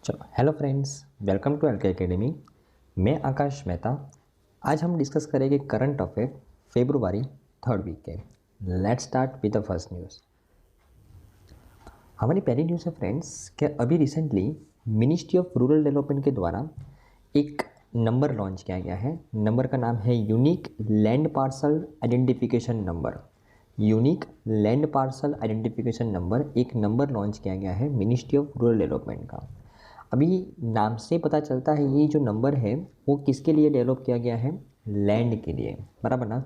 चलो hello friends, welcome to L K academy. मैं आकाश मेहता। आज हम डिस्कस करेंगे current affair February 3rd week के। Let's start with the first news. हमारी पहली न्यूज़ है फ्रेंड्स कि अभी recently ministry of rural development के द्वारा एक नंबर लॉन्च किया गया है। नंबर का नाम है unique land parcel identification number. Unique land parcel identification number एक नंबर लॉन्च किया गया है मिनिस्ट्री ऑफ रूरल डेवलपमेंट का। अभी नाम से पता चलता है ये जो नंबर है वो किसके लिए डेवलप किया गया है, लैंड के लिए, बराबर ना।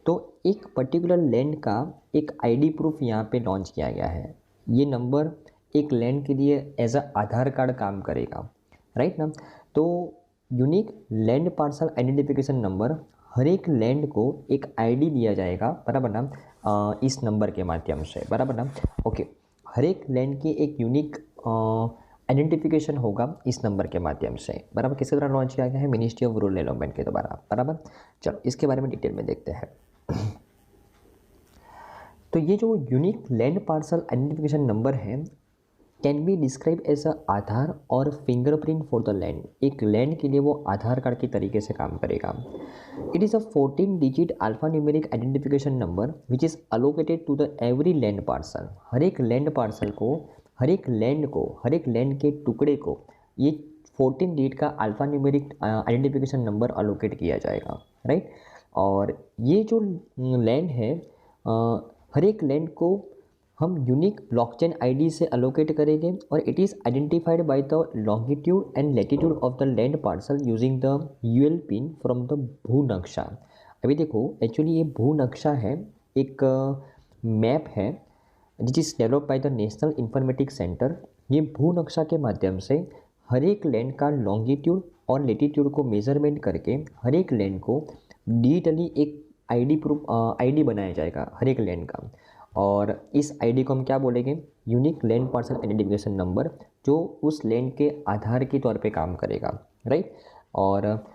तो एक पर्टिकुलर लैंड का एक आईडी प्रूफ यहाँ पे लॉन्च किया गया है। ये नंबर एक लैंड के लिए एज अ आधार कार्ड काम करेगा, राइट ना। तो unique land parcel identification number हर एक लैंड को एक आईडी दिया जाएगा, बराबर ना, इस नंबर के माध्यम से, बराबर ना। ओके, हर एक लैंड की एक यूनिक आइडेंटिफिकेशन होगा इस नंबर के माध्यम से, बराबर। किसके द्वारा लॉन्च किया गया है, मिनिस्ट्री ऑफ रूरल डेवलपमेंट के द्वारा, बराबर। चलो इसके बारे में डिटेल में देखते हैं। तो ये जो unique land parcel identification number है can be describe as a Aadhaar और फिंगरप्रिंट फॉर द लैंड। एक लैंड के लिए वो आधार कार्ड के तरीके से काम करेगा। It is a 14 digit alpha numeric identification number which is allocated to the every land parcel. हर एक लैंड पार्सल को, हर एक लैंड के टुकड़े को ये 14 डिजिट का alpha numeric identification number allocate किया जाएगा, राइट। और ये जो लैंड है, हर एक लैंड को हम यूनिक ब्लॉकचेन आईडी से अलोकेट करेंगे और it is identified by the longitude and latitude of the land parcel using the UL pin from the Bhu Naksha. अभी देखो, एक्चुअली ये भू नक्शा है, एक मैप है which is develop by the national informatics centre. ये भू नक्शा के माध्यम से हर एक लैंड का लॉन्गिट्यूड और लेटीट्यूड को मेजरमेंट करके हर एक लैंड को डिजिटली एक आईडी प्रूफ आईडी बनाया जाएगा हर एक लैंड का। और इस आईडी को हम क्या बोलेंगे, unique land parcel identification number, जो उस लैंड के आधार के तौर पे काम करेगा, राइट। और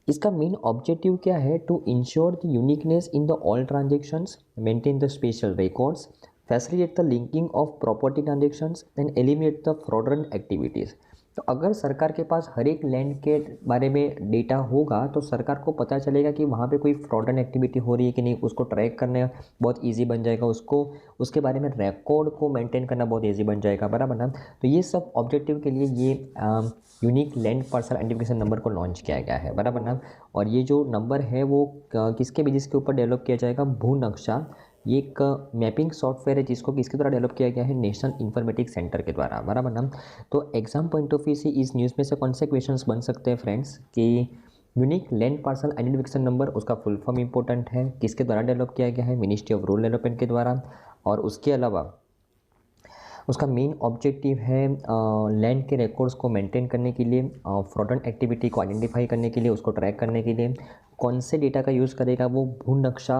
इसका मेन ऑब्जेक्टिव क्या है, to ensure the uniqueness in the all transactions, maintain the spatial records, facilitate the linking of property transactions and eliminate the fraudulent activities. तो अगर सरकार के पास हर एक लैंड के बारे में डेटा होगा तो सरकार को पता चलेगा कि वहाँ पे कोई फ्रॉडुलेंट एक्टिविटी हो रही है कि नहीं, उसको ट्रैक करना बहुत इजी बन जाएगा, उसको उसके बारे में रिकॉर्ड को मेंटेन करना बहुत इजी बन जाएगा, बराबर ना। तो ये सब ऑब्जेक्टिव के लिए ये unique land parcel identification number को लॉन्च किया गया है, बराबर ना। और ये जो नंबर है वो किसके बेसिस के ऊपर डेवलप किया जाएगा, भू नक्शा। ये एक मैपिंग सॉफ्टवेयर है जिसको किसके द्वारा डेवलप किया गया है, नेशनल इंफॉर्मेटिक्स सेंटर के द्वारा, बराबर ना। तो एग्जाम पॉइंट ऑफ व्यू से इस न्यूज़ में से कौन से क्वेश्चंस बन सकते हैं फ्रेंड्स, कि unique land parcel identification number, उसका फुल फॉर्म इंपॉर्टेंट है, किसके द्वारा डेवलप किया गया है, मिनिस्ट्री ऑफ रूरल डेवलपमेंट के द्वारा। और उसके अलावा उसका मेन ऑब्जेक्टिव है लैंड के रिकॉर्ड्स को मेंटेन करने के लिए, फ्रॉडुलेंट एक्टिविटी को आइडेंटिफाई करने के लिए, उसको ट्रैक करने के लिए कौन से डेटा का यूज़ करेगा, वो भू नक्शा।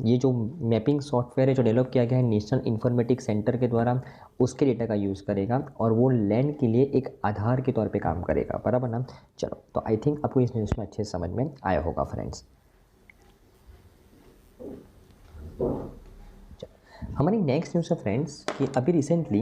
ये जो मैपिंग सॉफ्टवेयर है जो डेवलप किया गया है नेशनल इंफॉर्मेटिक्स सेंटर के द्वारा, उसके डेटा का यूज़ करेगा और वो लैंड के लिए एक आधार के तौर पे काम करेगा, बराबर ना। चलो, तो आई थिंक आपको इस न्यूज़ में अच्छे से समझ में आया होगा फ्रेंड्स। हमारी नेक्स्ट न्यूज़ है फ्रेंड्स कि अभी रिसेंटली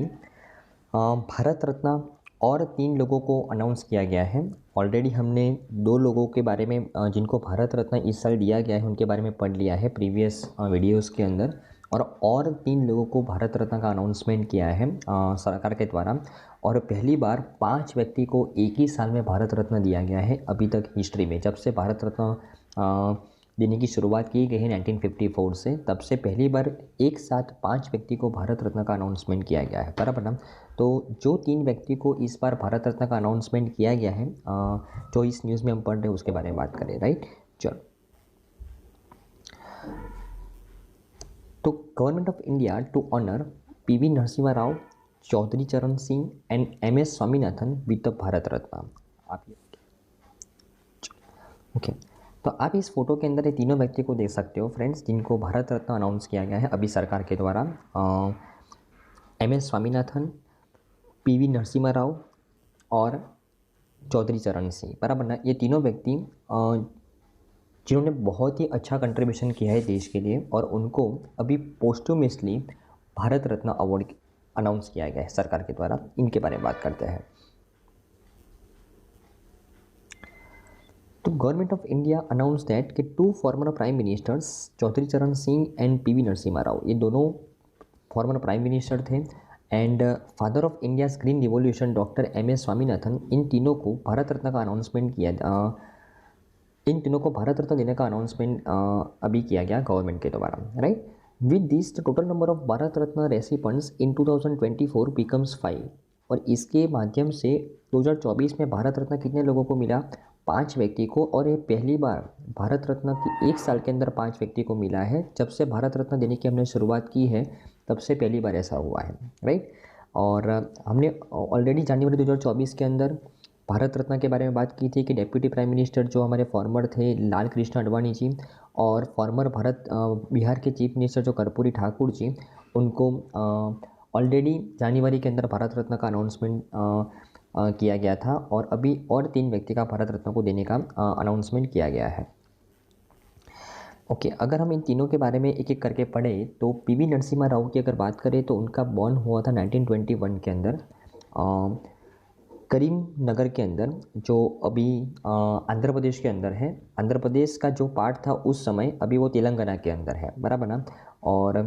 भारत रत्न और 3 लोगों को अनाउंस किया गया है। ऑलरेडी हमने 2 लोगों के बारे में जिनको भारत रत्न इस साल दिया गया है उनके बारे में पढ़ लिया है प्रीवियस वीडियोस के अंदर, और 3 लोगों को भारत रत्न का अनाउंसमेंट किया है सरकार के द्वारा। और पहली बार 5 व्यक्ति को एक ही साल में भारत रत्न दिया गया है अभी तक हिस्ट्री में। जब से भारत रत्न देने की शुरुआत की गई है 1954 से, तब से पहली बार एक साथ 5 व्यक्ति को भारत रत्न का अनाउंसमेंट किया गया है, बराबर ना। तो जो 3 व्यक्ति को इस बार भारत रत्न का अनाउंसमेंट किया गया है, जो इस न्यूज़ में हम पढ़ रहे हैं उसके बारे में बात करें, राइट। चलो, तो government of India to honour P V Narasimha Rao, Chaudhary Charan Singh and MS Swaminathan with the Bharat Ratna. आप ओके, तो आप इस फोटो के अंदर ये तीनों व्यक्ति को देख सकते हो फ्रेंड्स, जिनको भारत रत्न अनाउंस किया गया है अभी सरकार के द्वारा। MS स्वामीनाथन, PV नरसिम्हा राव और चौधरी चरण सिंह, बराबर ना। ये तीनों व्यक्ति जिन्होंने बहुत ही अच्छा कंट्रीब्यूशन किया है देश के लिए, और उनको अभी posthumously Bharat Ratna award announce किया गया है सरकार के द्वारा, इनके बारे में बात करते हैं। तो government of India announce that कि 2 former prime ministers Chaudhary Charan Singh and P V Narasimha Rao, ये दोनों फॉर्मर प्राइम मिनिस्टर थे, and father of India's green revolution doctor MS Swaminathan, इन तीनों को भारत रत्न का अनाउंसमेंट किया, इन तीनों को भारत रत्न देने का अनाउंसमेंट अभी किया गया गवर्नमेंट के द्वारा, right. With this the total number of Bharat Ratna recipients in 2024 becomes 5, और इसके माध्यम से 2024 में भारत रत्न कितने लोगों को मिला? 5 व्यक्ति को, और ये पहली बार भारत रत्न की 1 साल के अंदर 5 व्यक्ति को मिला है। जब से भारत रत्न देने की हमने शुरुआत की है तब से पहली बार ऐसा हुआ है, राइट। और हमने ऑलरेडी जनवरी 2024 के अंदर भारत रत्न के बारे में बात की थी कि डेप्यूटी प्राइम मिनिस्टर जो हमारे फॉर्मर थे लाल कृष्ण आडवाणी जी, और फॉर्मर बिहार के चीफ मिनिस्टर जो कर्पूरी ठाकुर जी, उनको ऑलरेडी जनवरी के अंदर भारत रत्न का अनाउंसमेंट किया गया था, और अभी और 3 व्यक्ति का भारत रत्न को देने का अनाउंसमेंट किया गया है। ओके, अगर हम इन तीनों के बारे में एक एक करके पढ़े तो पीवी नरसिम्हा राव की अगर बात करें तो उनका बॉर्न हुआ था 1921 के अंदर करीम नगर के अंदर, जो अभी आंध्र प्रदेश के अंदर है। आंध्र प्रदेश का जो पार्ट था उस समय अभी वो तेलंगाना के अंदर है, बराबर ना। और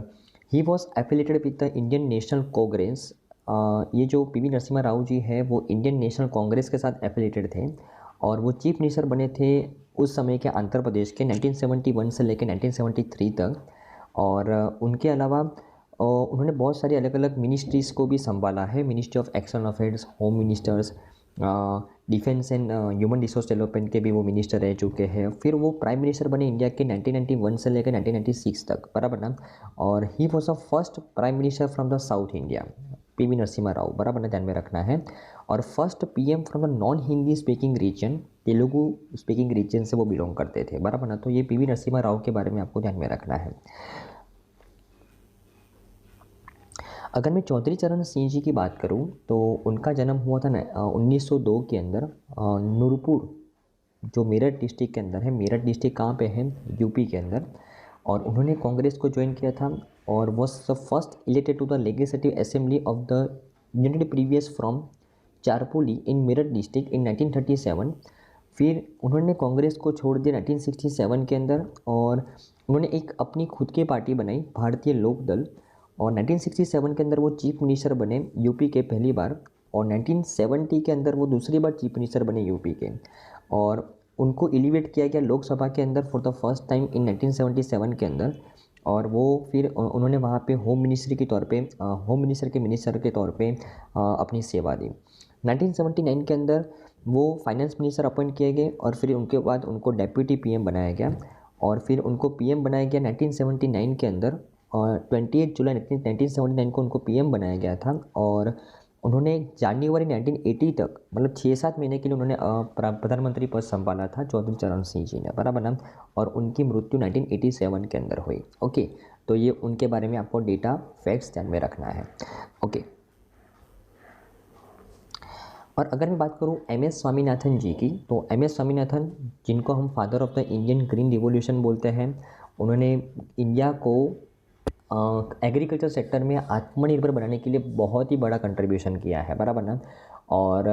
he was affiliated with the Indian national Congress. ये जो पीवी नरसिम्हा राव जी है वो इंडियन नेशनल कांग्रेस के साथ एफिलेटेड थे, और वो चीफ मिनिस्टर बने थे उस समय के आंध्र प्रदेश के 1971 से लेकर 1973 तक। और उनके अलावा उन्होंने बहुत सारी अलग अलग मिनिस्ट्रीज़ को भी संभाला है। Ministry of external affairs, home ministers, defence and human resource development के भी वो मिनिस्टर रह चुके हैं। फिर वो प्राइम मिनिस्टर बने इंडिया के 1991 से लेकर 1996 तक, बराबर ना। और he was the first prime minister from the South India, PV Narasimha Rao, बराबर ना, ध्यान में रखना है। और first PM from the non Hindi speaking region, Telugu speaking region से वो बिलोंग करते थे, बराबर ना। तो ये पीवी नरसिम्हा राव के बारे में आपको ध्यान में रखना है। अगर मैं चौधरी चरण सिंह जी की बात करूं तो उनका जन्म हुआ था 1902 के अंदर नूरपुर, जो मेरठ डिस्ट्रिक्ट के अंदर है। मेरठ डिस्ट्रिक्ट कहाँ पे है? यूपी के अंदर। और उन्होंने कांग्रेस को ज्वाइन किया था और was the first elected to the legislative assembly of the united provinces from Charpoli in Meerut district in 1937। फिर उन्होंने कांग्रेस को छोड़ दिया 1967 के अंदर, और उन्होंने एक अपनी खुद की पार्टी बनाई, भारतीय लोक दल। और 1967 के अंदर वो चीफ मिनिस्टर बने यूपी के पहली बार, और 1970 के अंदर वो दूसरी बार चीफ मिनिस्टर बने यूपी के। और उनको एलिवेट किया गया लोकसभा के अंदर for the first time in 1977 के अंदर। और वो फिर उन्होंने वहाँ पे होम मिनिस्टर के तौर पे अपनी सेवा दी। 1979 के अंदर वो फाइनेंस मिनिस्टर अपॉइंट किए गए, और फिर उनके बाद उनको डेप्यूटी PM बनाया गया, और फिर उनको PM बनाया गया 1979 के अंदर। और 28 जुलाई 1979 को उनको PM बनाया गया था, और उन्होंने जनवरी 1980 तक, मतलब 6-7 महीने के लिए उन्होंने प्रधानमंत्री पद संभाला था चौधरी चरण सिंह जी ने, बराबर ना। और उनकी मृत्यु 1987 के अंदर हुई। ओके, तो ये उनके बारे में आपको डेटा फैक्ट्स ध्यान में रखना है। ओके, और अगर मैं बात करूं MS स्वामीनाथन जी की, तो MS स्वामीनाथन, जिनको हम father of the Indian green revolution बोलते हैं, उन्होंने इंडिया को एग्रीकल्चर सेक्टर में आत्मनिर्भर बनाने के लिए बहुत ही बड़ा कंट्रीब्यूशन किया है, बराबर ना। और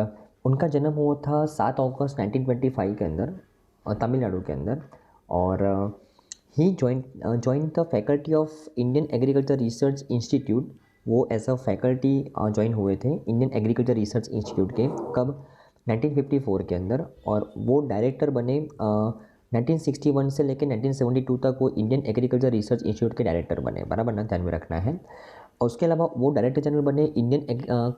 उनका जन्म हुआ था 7 अगस्त 1925 के अंदर तमिलनाडु के अंदर। और he join the faculty of Indian agriculture research institute. वो एज अ फैकल्टी ज्वाइन हुए थे इंडियन एग्रीकल्चर रिसर्च इंस्टीट्यूट के, कब? 1954 के अंदर। और वो डायरेक्टर बने 1961 से लेकर 1972 तक वो इंडियन एग्रीकल्चर रिसर्च इंस्टीट्यूट के डायरेक्टर बने, बराबर ना, ध्यान में रखना है। और उसके अलावा वो डायरेक्टर जनरल बने Indian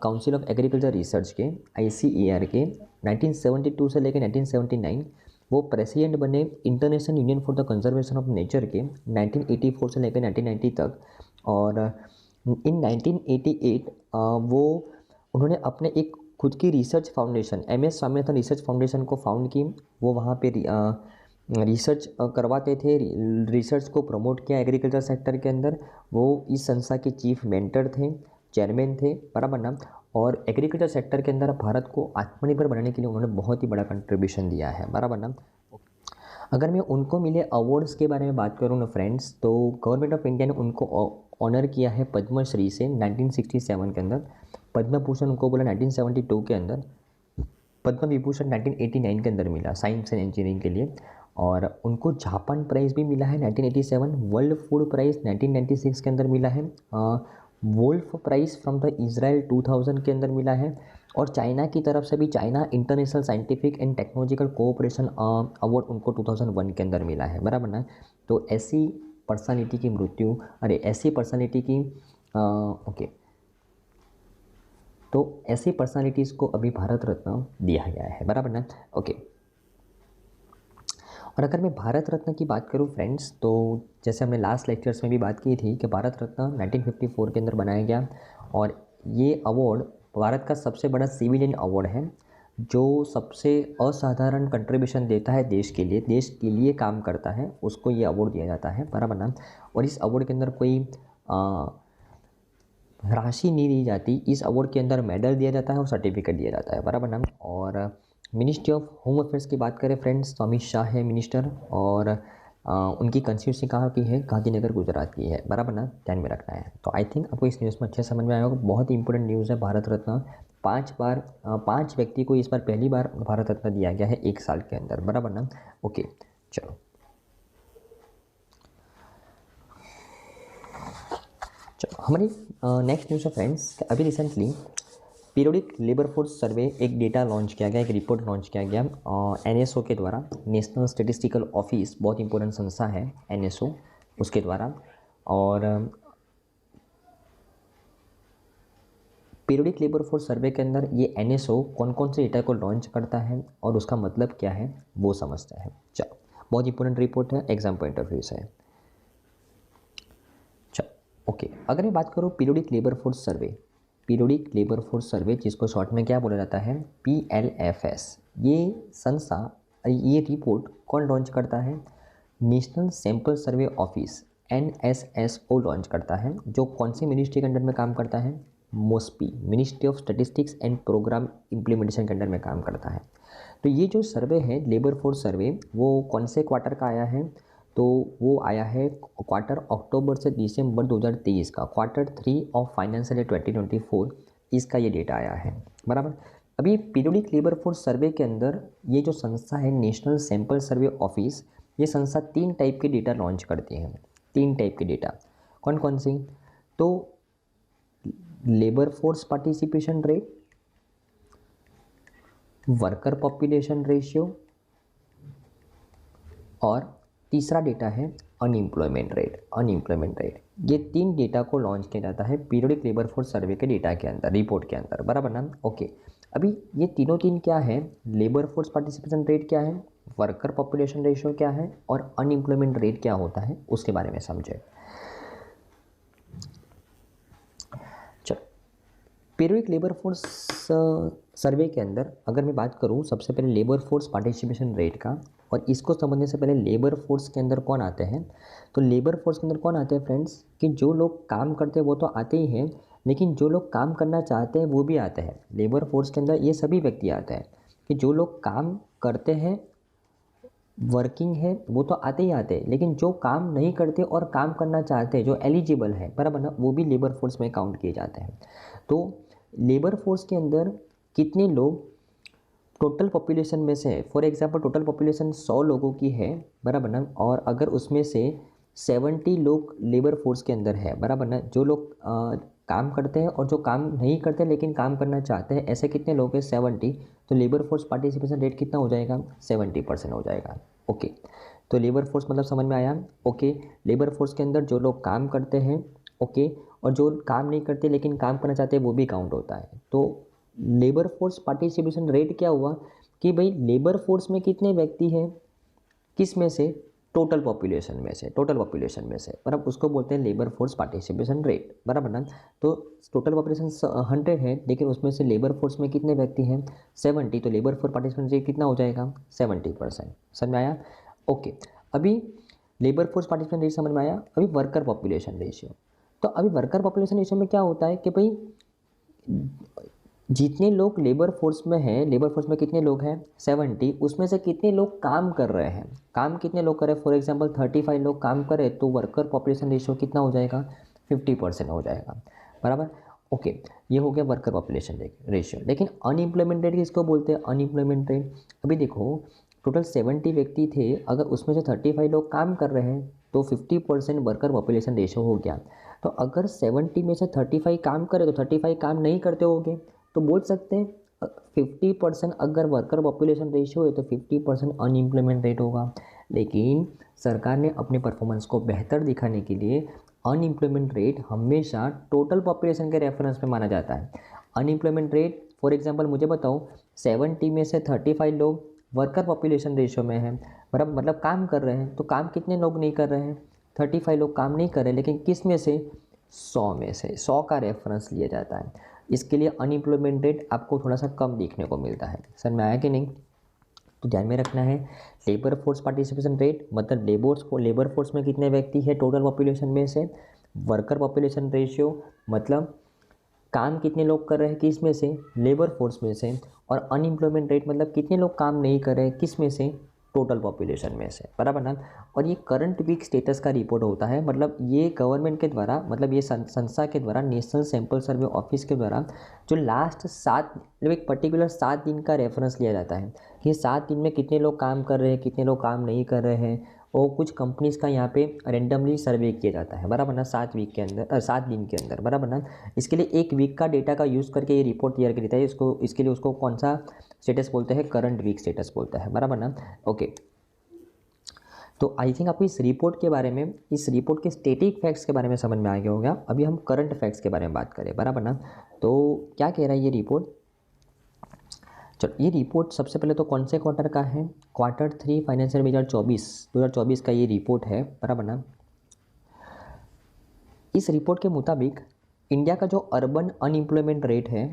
council of agriculture research के, ICAR के, 1972 से लेकर 1979। वो प्रेसिडेंट बने international union for the conservation of nature के 1984 से लेकर 1990 तक। और इन 1988 उन्होंने अपने एक खुद की research foundation, MS Swaminathan research foundation को फाउंड की। वो वहाँ पे रिसर्च करवाते थे, रिसर्च को प्रमोट किया एग्रीकल्चर सेक्टर के अंदर। वो इस संस्था के चीफ मेंटर थे, चेयरमैन थे, बराबर ना। और एग्रीकल्चर सेक्टर के अंदर भारत को आत्मनिर्भर बनाने के लिए उन्होंने बहुत ही बड़ा कंट्रीब्यूशन दिया है, बराबर ना। अगर मैं उनको मिले अवार्ड्स के बारे में बात करूँ ना फ्रेंड्स, तो गवर्नमेंट ऑफ इंडिया ने उनको ऑनर किया है पद्मश्री से 1967 के अंदर, पद्म भूषण उनको बोला 1972 के अंदर, पद्म विभूषण 1989 के अंदर मिला साइंस एंड इंजीनियरिंग के लिए, और उनको जापान प्राइज़ भी मिला है 1987, वर्ल्ड फूड प्राइज़ 1996 के अंदर मिला है, Wolf Prize from the Israel 2000 के अंदर मिला है, और चाइना की तरफ से भी China international scientific and technological cooperation award उनको 2001 के अंदर मिला है, बराबर ना। तो ऐसी पर्सनालिटी की मृत्यु, अरे ऐसी पर्सनालिटी की ओके, तो ऐसी पर्सनालिटीज़ को अभी भारत रत्न दिया गया है, बराबर ना। ओके, और अगर मैं भारत रत्न की बात करूं फ्रेंड्स, तो जैसे हमने लास्ट लेक्चर्स में भी बात की थी कि भारत रत्न 1954 के अंदर बनाया गया, और ये अवार्ड भारत का सबसे बड़ा सिविलियन अवार्ड है, जो सबसे असाधारण कंट्रीब्यूशन देता है देश के लिए काम करता है, उसको ये अवार्ड दिया जाता है, बराबर ना। और इस अवार्ड के अंदर कोई राशि नहीं दी जाती, इस अवार्ड के अंदर मेडल दिया जाता है और सर्टिफिकेट दिया जाता है, बराबर ना। और मिनिस्ट्री ऑफ होम अफेयर्स की बात करें फ्रेंड्स, तो अमित शाह है मिनिस्टर, और उनकी कंस्टिट्यूंसी कहाँ की है, गांधीनगर गुजरात की है, बराबर ना, ध्यान में रखना है। तो आई थिंक आपको इस न्यूज़ में अच्छे समझ में आया होगा, बहुत ही इंपॉर्टेंट न्यूज़ है। भारत रत्न 5 व्यक्ति को इस बार पहली बार भारत रत्न दिया गया है 1 साल के अंदर, बराबर ना। ओके, चलो हमारी नेक्स्ट न्यूज़ है फ्रेंड्स, अभी recently periodic labour force survey एक डेटा लॉन्च किया गया, एक रिपोर्ट लॉन्च किया गया NSO के द्वारा, नेशनल स्टैटिस्टिकल ऑफिस, बहुत इंपॉर्टेंट संस्था है NSO, उसके द्वारा। और पीरियोडिक लेबर फोर्स सर्वे के अंदर ये NSO कौन कौन से डेटा को लॉन्च करता है और उसका मतलब क्या है वो समझते हैं। चलो, बहुत इंपॉर्टेंट रिपोर्ट है, एग्जाम पॉइंट ऑफ व्यू से। चलो ओके, अगर मैं बात करूँ periodic labour force survey, periodic labour force survey जिसको शॉर्ट में क्या बोला जाता है, PLFS, ये संस्था, ये रिपोर्ट कौन लॉन्च करता है, national sample survey office NSSO launch करता है, जो कौन सी मिनिस्ट्री के अंडर में काम करता है, MOSPI, ministry of statistics and programme implementation के अंडर में काम करता है। तो ये जो सर्वे है लेबर फोर्स सर्वे, वो कौन से क्वार्टर का आया है, तो वो आया है क्वार्टर अक्टूबर से दिसंबर 2023 का, Q3 ऑफ फाइनेंशियल ईयर 2024, इसका ये डेटा आया है, बराबर। अभी पीरियोडिक लेबर फोर्स सर्वे के अंदर ये जो संस्था है नेशनल सैंपल सर्वे ऑफिस, ये संस्था 3 टाइप के डेटा लॉन्च करती है, 3 टाइप के डेटा, कौन कौन सी, तो labour force participation rate, worker population ratio, और तीसरा डेटा है अनएम्प्लॉयमेंट रेट। ये 3 डेटा को लॉन्च किया जाता है पीरियोडिक लेबर फोर्स सर्वे के डेटा के अंदर, रिपोर्ट के अंदर, बराबर ना। ओके, अभी ये तीनों क्या है, लेबर फोर्स पार्टिसिपेशन रेट क्या है, वर्कर पॉपुलेशन रेशियो क्या है, और अनएम्प्लॉयमेंट रेट क्या होता है, उसके बारे में समझे। चलो, पीरियोडिक लेबर फोर्स सर्वे के अंदर अगर मैं बात करूं, सबसे पहले लेबर फोर्स पार्टिसिपेशन रेट का, और इसको समझने से पहले लेबर फोर्स के अंदर कौन आते हैं, तो लेबर फोर्स के अंदर कौन आते हैं फ्रेंड्स, कि जो लोग काम करते हैं वो तो आते ही हैं, लेकिन जो लोग काम करना चाहते हैं वो भी आते हैं। लेबर फोर्स के अंदर ये सभी व्यक्ति आते हैं कि जो लोग काम करते हैं, वर्किंग है, वो तो आते ही आते हैं, लेकिन जो काम नहीं करते और काम करना चाहते हैं, जो एलिजिबल है, बराबर ना, वो भी लेबर फोर्स में काउंट किए जाते हैं। तो लेबर फोर्स के अंदर कितने लोग टोटल पॉपुलेशन में से, फॉर एग्जांपल टोटल पॉपुलेशन 100 लोगों की है, बराबर ना, और अगर उसमें से 70 लोग लेबर फोर्स के अंदर है, बराबर ना, जो लोग काम करते हैं और जो काम नहीं करते लेकिन काम करना चाहते हैं, ऐसे कितने लोग हैं, 70, तो लेबर फोर्स पार्टिसिपेशन रेट कितना हो जाएगा, 70% हो जाएगा। ओके, तो लेबर फोर्स मतलब समझ में आया। ओके, लेबर फोर्स के अंदर जो लोग काम करते हैं, ओके, और जो काम नहीं करते लेकिन काम करना चाहते हैं वो भी काउंट होता है। तो लेबर फोर्स पार्टिसिपेशन रेट क्या हुआ कि भाई लेबर फोर्स में कितने व्यक्ति हैं, किस में से, टोटल पॉपुलेशन में से, बराबर, उसको बोलते हैं लेबर फोर्स पार्टिसिपेशन रेट, बराबर ना। तो टोटल पॉपुलेशन 100 है, लेकिन उसमें से लेबर फोर्स में कितने व्यक्ति हैं, 70, तो लेबर फोर्स पार्टिसिपेशन रेट कितना हो जाएगा, 70%। समझ में आया। ओके, अभी लेबर फोर्स पार्टिसिपेशन रेट समझ में आया। अभी वर्कर पॉपुलेशन रेशियो, तो अभी वर्कर पॉपुलेशन रेशियो में क्या होता है कि भाई जितने लोग लेबर फोर्स में हैं, लेबर फोर्स में कितने लोग हैं 70, उसमें से कितने लोग काम कर रहे हैं, काम कितने लोग कर रहे हैं, फॉर एग्जांपल 35 लोग काम कर रहे हैं तो वर्कर पॉपुलेशन रेशियो कितना हो जाएगा 50% हो जाएगा, बराबर। ओके, ये हो गया वर्कर पॉपुलेशन रेशियो। लेकिन अनएम्प्लॉयमेंट रेट किसको बोलते हैं, अनएम्प्लॉयमेंट रेट। अभी देखो टोटल 70 व्यक्ति थे, अगर उसमें से 35 लोग काम कर रहे हैं तो 50% वर्कर पॉपुलेशन रेशियो हो गया। तो अगर 70 में से 35 काम करे तो 35 काम नहीं करते होंगे, तो बोल सकते हैं 50% अगर वर्कर पॉपुलेशन रेशियो है तो 50% अनएम्प्लॉयमेंट रेट होगा। लेकिन सरकार ने अपने परफॉर्मेंस को बेहतर दिखाने के लिए अनएम्प्लॉयमेंट रेट हमेशा टोटल पॉपुलेशन के रेफरेंस में माना जाता है। अनएम्प्लॉयमेंट रेट फॉर एग्जांपल मुझे बताओ 70 में से 35 लोग वर्कर पॉपुलेशन रेशियो में हैं, बराबर, मतलब काम कर रहे हैं, तो काम कितने लोग नहीं कर रहे हैं, 35 लोग काम नहीं कर रहे, लेकिन किस में से 100 में से 100 का रेफरेंस लिया जाता है। इसके लिए अनएम्प्लॉयमेंट रेट आपको थोड़ा सा कम देखने को मिलता है। समझ में आया कि नहीं, तो ध्यान में रखना है। लेबर फोर्स पार्टिसिपेशन रेट मतलब लेबर फोर्स में कितने व्यक्ति है टोटल पॉपुलेशन में से, वर्कर पॉपुलेशन रेशियो मतलब काम कितने लोग कर रहे हैं किस में से, लेबर फोर्स में से, और अनएम्प्लॉयमेंट रेट मतलब कितने लोग काम नहीं कर रहे हैं किस में से, टोटल पॉपुलेशन में से, बराबर ना। और ये करंट वीक स्टेटस का रिपोर्ट होता है, मतलब ये गवर्नमेंट के द्वारा, मतलब ये संस्था के द्वारा, नेशनल सैंपल सर्वे ऑफिस के द्वारा जो लास्ट 7 मतलब एक पर्टिकुलर 7 दिन का रेफरेंस लिया जाता है कि 7 दिन में कितने लोग काम कर रहे हैं कितने लोग काम नहीं कर रहे हैं, और कुछ कंपनीज़ का यहाँ पे रेंडमली सर्वे किया जाता है, बराबर ना, 7 वीक के अंदर 7 दिन के अंदर, बराबर ना। इसके लिए 1 वीक का डेटा का यूज़ करके ये रिपोर्ट तैयार कर देता है, इसके लिए उसको कौन सा स्टेटस बोलते हैं, करंट वीक स्टेटस बोलते हैं, बराबर ना। ओके, तो आई थिंक आपको इस रिपोर्ट के बारे में, इस रिपोर्ट के स्टैटिक फैक्ट्स के बारे में समझ में आ गया होगा। अभी हम करंट फैक्ट्स के बारे में बात करें, बराबर ना। तो क्या कह रहा है ये रिपोर्ट, चलो ये रिपोर्ट सबसे पहले तो कौन से क्वार्टर का है, Q3 फाइनेंशियल 2024 का ये रिपोर्ट है, बराबर ना। इस रिपोर्ट के मुताबिक इंडिया का जो अर्बन अनएम्प्लॉयमेंट रेट है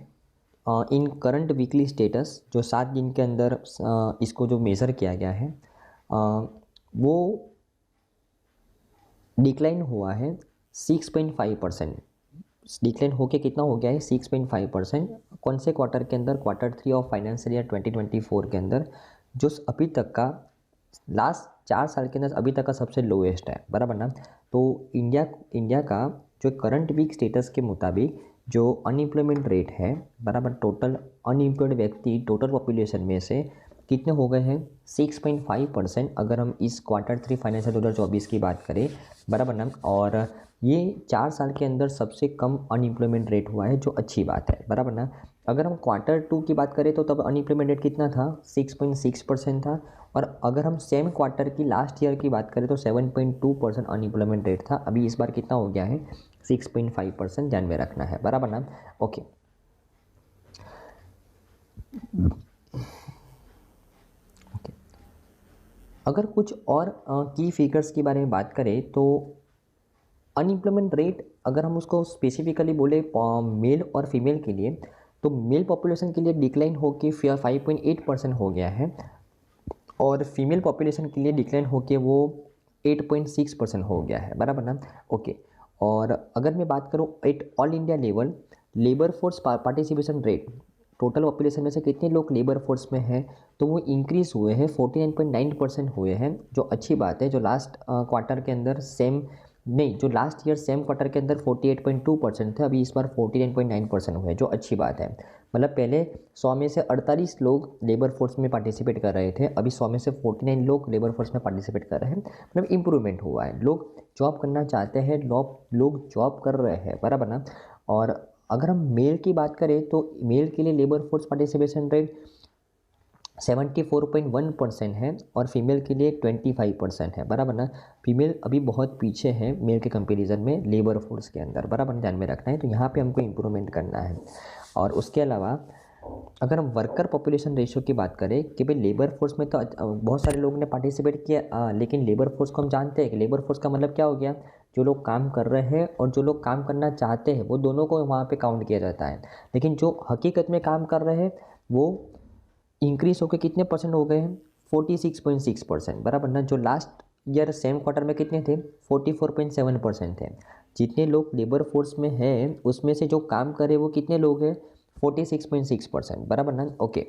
इन करंट वीकली स्टेटस, जो 7 दिन के अंदर इसको जो मेज़र किया गया है वो डिक्लाइन हुआ है 6.5%। डिक्लाइन होके कितना हो गया है 6.5%। कौन से क्वार्टर के अंदर, Q3 ऑफ फाइनेंशियल ईयर 2024 के अंदर, जो अभी तक का लास्ट 4 साल के अंदर अभी तक का सबसे लोएस्ट है, बराबर ना। तो इंडिया का जो करंट वीक स्टेटस के मुताबिक जो अनएम्प्लॉयमेंट रेट है, बराबर, टोटल अनएम्प्लॉयड व्यक्ति टोटल पॉपुलेशन में से कितने हो गए हैं 6.5%, अगर हम इस Q3 फाइनेंशियल 2024 की बात करें, बराबर ना। और ये 4 साल के अंदर सबसे कम अनएम्प्लॉयमेंट रेट हुआ है, जो अच्छी बात है, बराबर ना। अगर हम Q2 की बात करें तो तब अनएम्प्लॉयमेंट रेट कितना था 6.6% था, और अगर हम सेम क्वार्टर की लास्ट ईयर की बात करें तो 7.2% अनएम्प्लॉयमेंट रेट था। अभी इस बार कितना हो गया है 6.5%, ध्यान में रखना है, बराबर ना। ओके, अगर कुछ और की फिगर्स के बारे में बात करें तो अनएम्प्लॉयमेंट रेट अगर हम उसको स्पेसिफिकली बोले मेल और फीमेल के लिए, तो मेल पॉपुलेशन के लिए डिक्लाइन होके 5.8% हो गया है, और फीमेल पॉपुलेशन के लिए डिक्लाइन होके वो 8.6% हो गया है, बराबर ना। ओके, और अगर मैं बात करूँ at all India level labour force participation rate, total population में से कितने लोग लेबर फोर्स में हैं, तो वो इंक्रीज़ हुए हैं 49.9% हुए हैं, जो अच्छी बात है। जो लास्ट क्वार्टर के अंदर जो लास्ट ईयर सेम क्वार्टर के अंदर 48.2% थे, अभी इस बार 49.9% हुए, जो अच्छी बात है। मतलब पहले 100 में से 48 लोग लेबर फोर्स में पार्टिसिपेट कर रहे थे, अभी 100 में से 49 लोग लेबर फोर्स में पार्टिसिपेट कर रहे हैं, मतलब इम्प्रूवमेंट हुआ है। लोग जॉब करना चाहते हैं, लोग जॉब कर रहे हैं, बराबर ना। और अगर हम मेल की बात करें तो मेल के लिए लेबर फोर्स पार्टिसिपेशन रेट 74.1% है, और फीमेल के लिए 25% है, बराबर ना। फीमेल अभी बहुत पीछे है मेल के कंपैरिजन में लेबर फोर्स के अंदर, बराबर, ध्यान में रखना है। तो यहाँ पे हमको इम्प्रूवमेंट करना है। और उसके अलावा अगर हम वर्कर पॉपुलेशन रेशियो की बात करें कि भाई लेबर फोर्स में तो बहुत सारे लोगों ने पार्टिसिपेट किया, लेकिन लेबर फोर्स को हम जानते हैं कि लेबर फोर्स का मतलब क्या हो गया, जो लोग काम कर रहे हैं और जो लोग काम करना चाहते हैं वो दोनों को वहाँ पे काउंट किया जाता है। लेकिन जो हकीकत में काम कर रहे हैं वो इंक्रीज होकर कितने परसेंट हो गए हैं 46.6%, बराबर ना। जो लास्ट ईयर सेम क्वार्टर में कितने थे 44.7% थे। जितने लोग लेबर फोर्स में हैं उसमें से जो काम करे वो कितने लोग हैं 46.6%, बराबर ना। ओके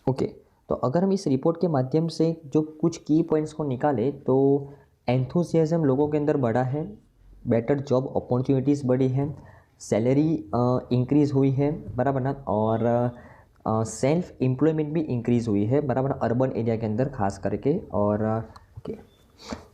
ओके, तो अगर हम इस रिपोर्ट के माध्यम से जो कुछ की पॉइंट्स को निकालें तो एंथुसियाज्म लोगों के अंदर बढ़ा है, बेटर जॉब अपॉर्चुनिटीज़ बढ़ी है, सैलरी इंक्रीज़ हुई है, बराबर ना, और सेल्फ एम्प्लॉयमेंट भी इंक्रीज़ हुई है, बराबर ना, अर्बन एरिया के अंदर खास करके। और ओके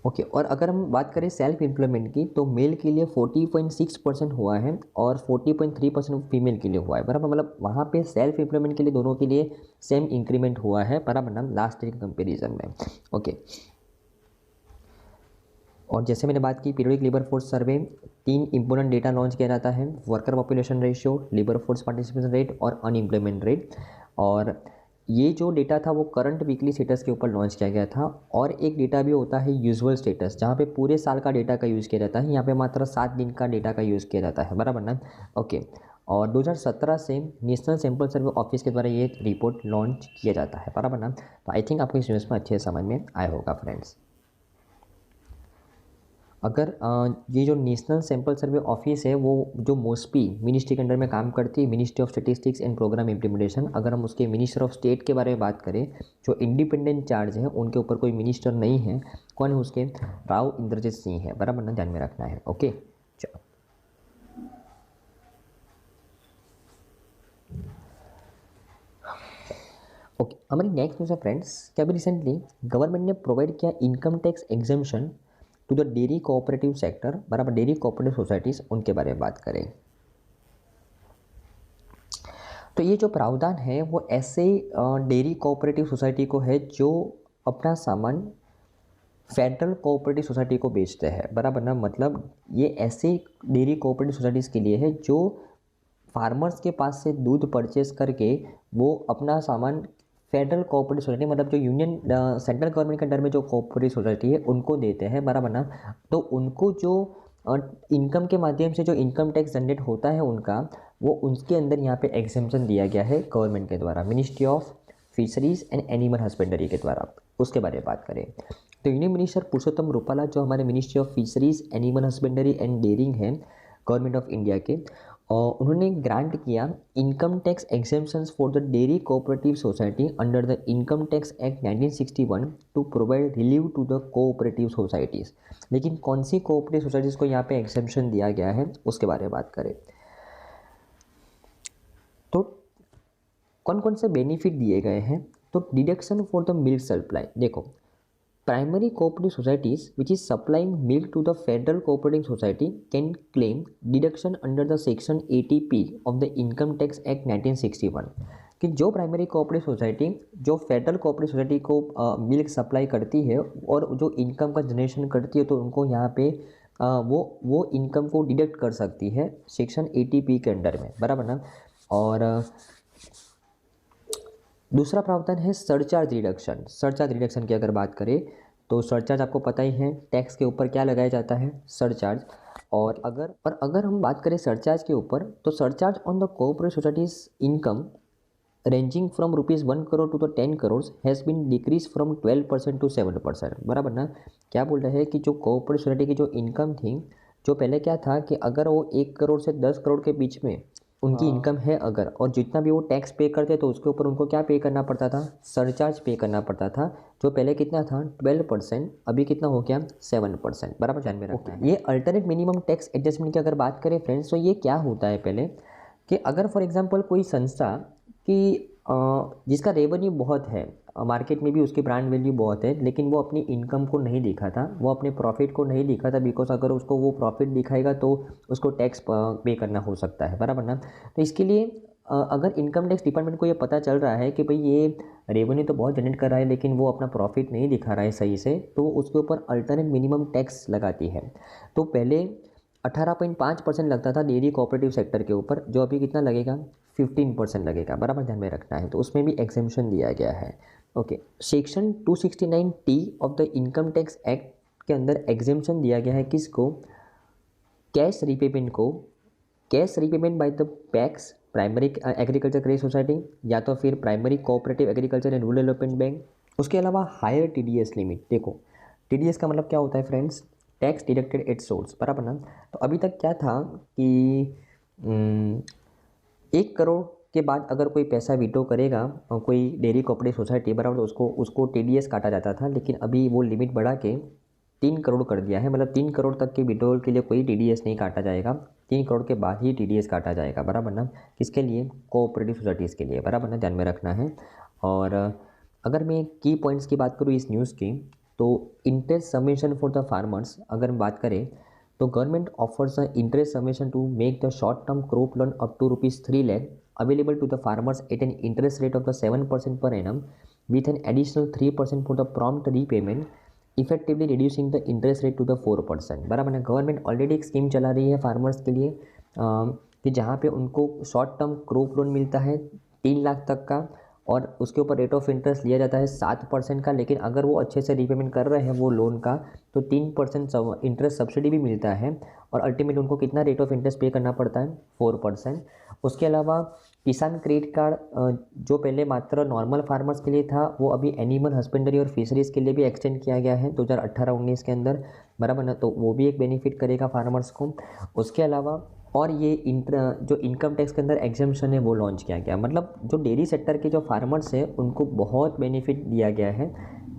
ओके, और अगर हम बात करें सेल्फ एम्प्लॉयमेंट की तो मेल के लिए 40.6% हुआ है और 40.3% फीमेल के लिए हुआ है, बराबर, मतलब वहाँ पे सेल्फ एम्प्लॉयमेंट के लिए दोनों के लिए सेम इंक्रीमेंट हुआ है, बराबर ना, लास्ट ईयर के कंपेरिजन में। ओके, और जैसे मैंने बात की periodic labour force survey, 3 important data launch किया जाता है, worker population ratio, labour force participation rate और अनएम्प्लॉयमेंट रेट। और ये जो डेटा था वो करंट वीकली स्टेटस के ऊपर लॉन्च किया गया था। और एक डेटा भी होता है यूजुअल स्टेटस, जहाँ पे पूरे साल का डेटा का यूज़ किया जाता है, यहाँ पे मात्र 7 दिन का डेटा का यूज़ किया जाता है, बराबर ना। ओके, और 2017 से नेशनल सैंपल सर्वे ऑफिस के द्वारा ये रिपोर्ट लॉन्च किया जाता है, बराबर ना। तो आई थिंक आपको इस न्यूज़ में अच्छे समझ में आया होगा फ्रेंड्स। अगर ये जो नेशनल सैंपल सर्वे ऑफिस है वो जो मोस्पी मिनिस्ट्री के अंडर में काम करती है, ministry of statistics and programme implementation, अगर हम उसके मिनिस्टर ऑफ स्टेट के बारे में बात करें, जो इंडिपेंडेंट चार्ज है उनके ऊपर कोई मिनिस्टर नहीं है, कौन है उसके, राव इंद्रजीत सिंह है, बराबर ना, ध्यान में रखना है। ओके चलो, ओके, हमारी नेक्स्ट न्यूज़ है फ्रेंड्स कि अभी रिसेंटली गवर्नमेंट ने प्रोवाइड किया income tax exemption to the dairy cooperative sector, बराबर, डेयरी कोऑपरेटिव सोसाइटीज़, उनके बारे में बात करें। तो ये जो प्रावधान है वो ऐसे डेयरी कोऑपरेटिव सोसाइटी को है जो अपना सामान फेडरल कोऑपरेटिव सोसाइटी को बेचते हैं, बराबर ना, मतलब ये ऐसे डेयरी कोऑपरेटिव सोसाइटीज़ के लिए है जो फार्मर्स के पास से दूध परचेस करके वो अपना सामान फेडरल कोऑपरेटिव सोसाइटी, मतलब जो यूनियन सेंट्रल गवर्नमेंट के अंडर में जो कोऑपरेटिव सोसाइटी है उनको देते हैं, बराबर ना। तो उनको जो इनकम के माध्यम से जो इनकम टैक्स जनरेट होता है उनका, वो उसके अंदर यहाँ पे एग्जेम्पशन दिया गया है गवर्नमेंट के द्वारा, ministry of fisheries and animal husbandry के द्वारा। उसके बारे में बात करें तो यूनियन मिनिस्टर पुरुषोत्तम रूपाला जो हमारे ministry of fisheries animal husbandry and dairying है गवर्नमेंट ऑफ इंडिया के, और उन्होंने ग्रांट किया income tax exemptions for the dairy cooperative society under the income tax act 1961 to provide relief to the cooperative societies. लेकिन कौन सी cooperative societies को यहाँ पे एग्जेम्पशन दिया गया है उसके बारे में बात करें तो कौन कौन से बेनिफिट दिए गए हैं। तो deduction for the milk supply, देखो, primary cooperative societies which is supplying milk to the federal cooperative society can claim deduction under the section 80p of the income tax act 1961 कि जो प्राइमरी कोऑपरेटिव सोसाइटी जो federal cooperative society को milk supply करती है और जो income का generation करती है तो उनको यहाँ पे वो इनकम को डिडक्ट कर सकती है सेक्शन 80p के अंडर में, बराबर ना। और दूसरा प्रावधान है सरचार्ज रिडक्शन। सरचार्ज रिडक्शन की अगर बात करें तो सरचार्ज आपको पता ही है, टैक्स के ऊपर क्या लगाया जाता है, सरचार्ज। और अगर हम बात करें सरचार्ज के ऊपर तो surcharge on the cooperative societies income ranging from ₹1 crore to the 10 crore has been decrease from 12% to 7%, बराबर ना। क्या बोल रहे हैं कि जो कोऑपरेटिव सोसाइटी की जो इनकम थी, जो पहले क्या था कि अगर वो 1 करोड़ से 10 करोड़ के बीच में उनकी इनकम है अगर, और जितना भी वो टैक्स पे करते तो उसके ऊपर उनको क्या पे करना पड़ता था, सरचार्ज पे करना पड़ता था, जो पहले कितना था 12%, अभी कितना हो गया 7%, बराबर ध्यान में रखना है। ये अल्टरनेट मिनिमम टैक्स एडजस्टमेंट की अगर बात करें फ्रेंड्स तो ये क्या होता है पहले कि अगर फॉर एग्जांपल कोई संस्था की जिसका रेवेन्यू बहुत है, मार्केट में भी उसकी ब्रांड वैल्यू बहुत है, लेकिन वो अपनी इनकम को नहीं दिखाता, वो अपने प्रॉफिट को नहीं दिखाता, बिकॉज अगर उसको वो प्रॉफिट दिखाएगा तो उसको टैक्स पे करना हो सकता है, बराबर ना। तो इसके लिए अगर इनकम टैक्स डिपार्टमेंट को ये पता चल रहा है कि भाई ये रेवेन्यू तो बहुत जनरेट कर रहा है लेकिन वो अपना प्रॉफिट नहीं दिखा रहा है सही से, तो उसके ऊपर अल्टरनेट मिनिमम टैक्स लगाती है। तो पहले 18.5% लगता था डेयरी कोऑपरेटिव सेक्टर के ऊपर, जो अभी कितना लगेगा 15% लगेगा, बराबर ध्यान में रखना है। तो उसमें भी एग्जेम्पशन दिया गया है। Okay, section 269T of the income tax act के अंदर एग्जेम्पशन दिया गया है किसको, कैश रिपेमेंट को, cash repayment by the PACS primary agriculture credit society या तो फिर primary cooperative agriculture and rural development bank. उसके अलावा हायर TDS लिमिट, देखो TDS का मतलब क्या होता है friends, tax deducted at source, बराबर ना। तो अभी तक क्या था कि 1 करोड़ के बाद अगर कोई पैसा विड्रॉ करेगा कोई डेयरी कोऑपरेटिव सोसाइटी, बराबर, तो उसको उसको टीडीएस काटा जाता था, लेकिन अभी वो लिमिट बढ़ा के 3 करोड़ कर दिया है। मतलब 3 करोड़ तक के विड्रॉल के लिए कोई टीडीएस नहीं काटा जाएगा, 3 करोड़ के बाद ही टीडीएस काटा जाएगा, बराबर ना। किसके लिए? कोऑपरेटिव सोसाइटीज़ के लिए, बराबर ना, ध्यान में रखना है। और अगर मैं की पॉइंट्स की बात करूँ इस न्यूज़ की, तो interest submission for the farmers अगर हम बात करें तो government offers a interest submission to make the short term crop loan up to ₹3 lakh available to the farmers at an interest rate of the 7% per annum with an additional 3% for the prompt repayment effectively reducing the interest rate to the 4%, बराबर ना। Government already एक scheme चला रही है farmers के लिए कि जहाँ पे उनको शॉर्ट टर्म क्रॉप लोन मिलता है 3 लाख तक का, और उसके ऊपर रेट ऑफ इंटरेस्ट लिया जाता है 7% का, लेकिन अगर वो अच्छे से रिपेमेंट कर रहे हैं वो लोन का तो 3% इंटरेस्ट सब्सिडी भी मिलता है, और अल्टीमेट उनको कितना रेट ऑफ इंटरेस्ट पे करना पड़ता है? 4%। उसके अलावा किसान क्रेडिट कार्ड जो पहले मात्र नॉर्मल फार्मर्स के लिए था, वो अभी एनिमल हस्बेंड्री और फिशरीज़ के लिए भी एक्सटेंड किया गया है 2018-19 के अंदर, बराबर ना। तो वो भी एक बेनिफिट करेगा फार्मर्स को। उसके अलावा और ये जो इनकम टैक्स के अंदर एग्जम्पशन है वो लॉन्च किया गया, मतलब जो डेयरी सेक्टर के जो फार्मर्स हैं उनको बहुत बेनिफिट दिया गया है।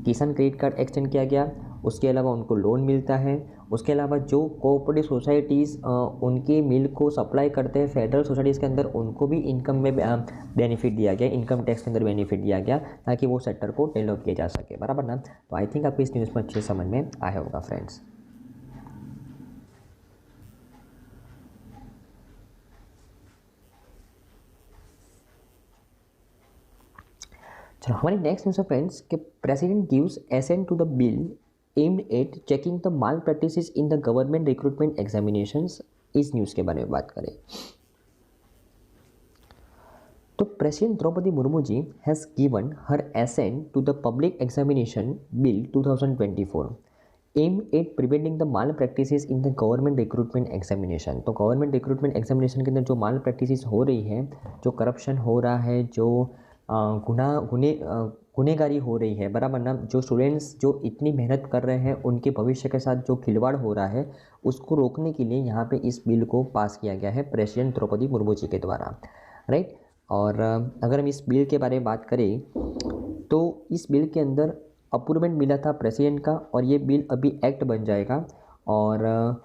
किसान क्रेडिट कार्ड एक्सटेंड किया गया, उसके अलावा उनको लोन मिलता है। उसके अलावा जो कोऑपरेटिव सोसाइटीज़ उनके मिल्क को सप्लाई करते हैं फेडरल सोसाइटीज़ के अंदर, उनको भी इनकम में बेनिफिट दिया गया, इनकम टैक्स के अंदर बेनिफिट दिया गया, ताकि वो सेक्टर को डेवलप किया जा सके, बराबर ना। तो आई थिंक आपको इस न्यूज़ में अच्छे समझ में आया होगा फ्रेंड्स। चलो हमारी नेक्स्ट न्यूज़ है फ्रेंड्स कि president gives assent to the bill aimed at checking the malpractices in the government recruitment examinations. इस न्यूज़ के बारे में बात करें तो president Draupadi Murmu ji has given her assent to the public examination bill 2024 aimed at preventing the malpractices in the government recruitment examination. तो government recruitment examination के अंदर जो माल प्रैक्टिसेस हो रही है, जो करप्शन हो रहा है, जो गुनेगारी हो रही है, बराबर ना, जो स्टूडेंट्स जो इतनी मेहनत कर रहे हैं उनके भविष्य के साथ जो खिलवाड़ हो रहा है, उसको रोकने के लिए यहाँ पे इस बिल को पास किया गया है प्रेसिडेंट द्रौपदी मुर्मू जी के द्वारा, राइट। और अगर हम इस बिल के बारे में बात करें तो इस बिल के अंदर अप्रूवमेंट मिला था प्रेसिडेंट का, और ये बिल अभी एक्ट बन जाएगा। और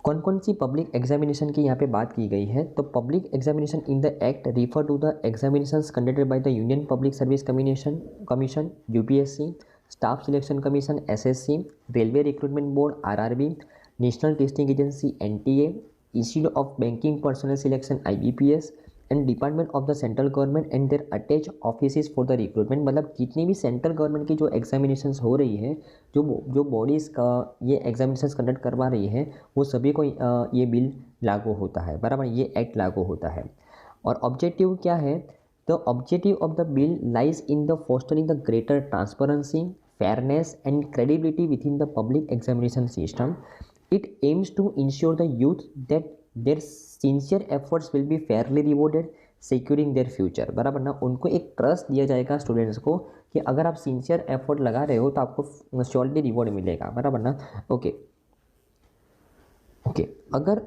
कौन कौन सी पब्लिक एग्जामिनेशन की यहाँ पे बात की गई है, तो public examination in the act refer to the examinations conducted by the Union Public Service Commission UPSC, staff selection commission SSC, railway recruitment board RRB, national testing agency NTA, institute of banking personnel selection IBPS and department of the central government and their attached offices for the recruitment. मतलब जितनी भी central government की जो examinations हो रही है, जो bodies का ये एग्जामिनेशंस कंडक्ट करवा रही है, वो सभी को ये बिल लागू होता है, बराबर, ये एक्ट लागू होता है। और ऑब्जेक्टिव क्या है? The objective of the bill lies in the fostering the greater transparency, fairness and credibility with in the public examination system. It aims to ensure the youth that their sincere efforts will be fairly rewarded, securing their future, बराबर ना। उनको एक trust दिया जाएगा students को कि अगर आप सिंसियर एफर्ट लगा रहे हो तो आपको श्योरली रिवॉर्ड मिलेगा, बराबर ना। ओके, अगर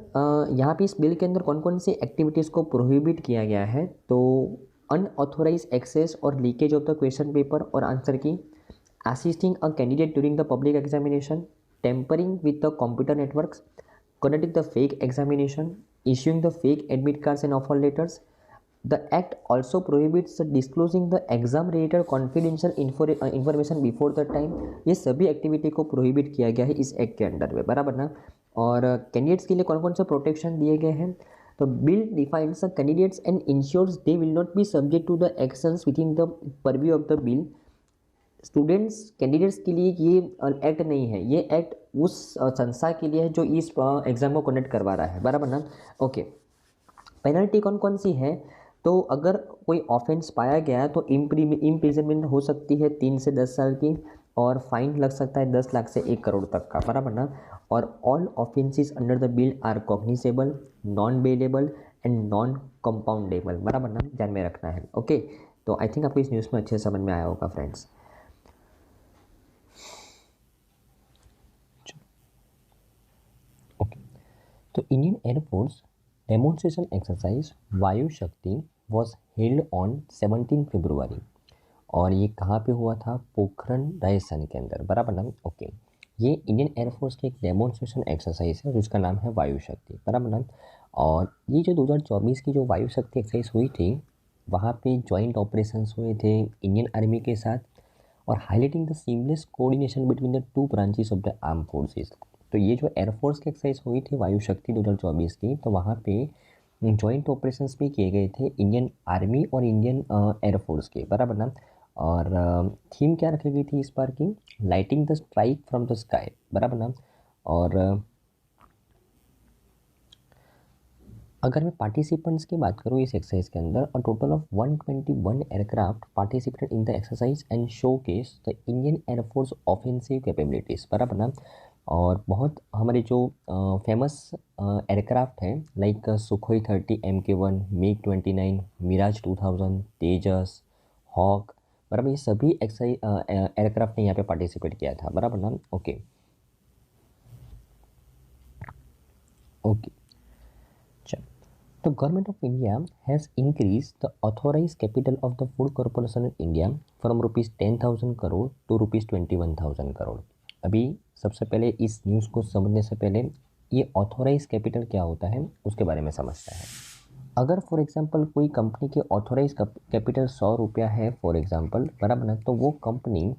यहाँ पे इस बिल के अंदर कौन कौन सी एक्टिविटीज़ को प्रोहिबिट किया गया है, तो अनऑथोराइज एक्सेस और leakage of the question paper और आंसर की, assisting a candidate during the public examination, tampering with the computer networks, conducting the fake examination, issuing the fake admit cards and offer letters. The act also prohibits disclosing the exam related confidential information before the time. ये सभी activity को prohibit किया गया है इस act के under में, बराबर ना। और कैंडिडेट्स के लिए कौन कौन से प्रोटेक्शन दिए गए हैं, तो bill defines the candidates and ensures they will not be subject to the actions within the purview of the bill. Students candidates के लिए ये एक्ट नहीं है, ये एक्ट उस संस्था के लिए है जो इस एग्ज़ाम को कंडक्ट करवा रहा है, बराबर ना। ओके, पेनल्टी कौन कौन सी है, तो अगर कोई ऑफेंस पाया गया तो इम्प्रिजनमेंट हो सकती है 3 से 10 साल की, और फाइन लग सकता है 10 लाख से 1 करोड़ तक का, बराबर ना। और all offences under the bill are cognisable, non bailable and non compoundable, बराबर ना, ध्यान में रखना है। ओके, तो आई थिंक आपको इस न्यूज़ में अच्छे से समझ में आया होगा फ्रेंड्स। तो इंडियन एयरफोर्स डेमोन्स्ट्रेशन एक्सरसाइज वायु शक्ति वॉज हेल्ड ऑन 17 फरवरी और ये कहाँ पे हुआ था? पोखरण राजस्थान के अंदर, बराबर ना? ओके, ये इंडियन एयरफोर्स की एक डेमोन्स्ट्रेशन एक्सरसाइज है जिसका नाम है वायु शक्ति, बराबर ना? और ये जो 2024 की जो वायु शक्ति एक्सरसाइज हुई थी, वहाँ पे जॉइंट ऑपरेशंस हुए थे इंडियन आर्मी के साथ और highlighting the seamless coordination between the two branches of the arm forces. तो ये जो एयरफोर्स की एक्सरसाइज हुई थी वायु शक्ति 2024 की, तो वहाँ पे जॉइंट ऑपरेशंस भी किए गए थे इंडियन आर्मी और इंडियन एयरफोर्स के, बराबर ना? और थीम क्या रखी गई थी इस बार की? Lighting the strike from the sky, बराबर ना? और अगर मैं पार्टिसिपेंट्स की बात करूँ इस एक्सरसाइज के अंदर, a total of 121 aircraft participated in the exercise and showcase the Indian Air Force offensive capabilities, बराबर ना? और बहुत हमारे जो फेमस एयरक्राफ्ट हैं like Sukhoi 30 MK1, MiG 29, Mirage 2000, Tejas, Hawk, बराबर, ये सभी एक्सरसाइज एयरक्राफ्ट ने यहाँ पे पार्टिसिपेट किया था, बराबर ना? ओके ओके, चलो। The government of India has increased the authorized capital of the Food Corporation of India from rupees 10,000 crore to rupees 21,000 crore. अभी सबसे पहले इस न्यूज़ को समझने से पहले ये ऑथोराइज कैपिटल क्या होता है उसके बारे में समझते हैं। अगर फॉर एग्जांपल कोई कंपनी की ऑथोराइज कैपिटल 100 रुपया है फॉर एग्जांपल, बराबर ना? तो वो कंपनी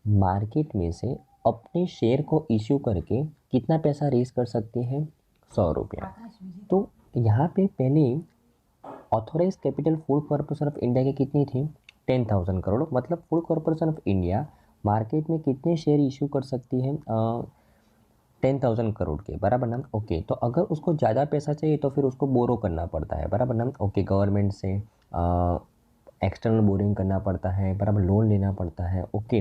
मार्केट में से अपने शेयर को इश्यू करके कितना पैसा रेज कर सकती है? 100 रुपया। तो यहाँ पे पहले authorised capital Food Corporation of India की कितनी थी? 10,000 करोड़। मतलब Food Corporation of India market में कितने शेयर इशू कर सकती है? 10,000 करोड़ के, बराबर ना? ओके, तो अगर उसको ज़्यादा पैसा चाहिए तो फिर उसको बोरो करना पड़ता है, बराबर ना? ओके, गवर्नमेंट से एक्सटर्नल बोरिंग करना पड़ता है, बराबर, लोन लेना पड़ता है। ओके,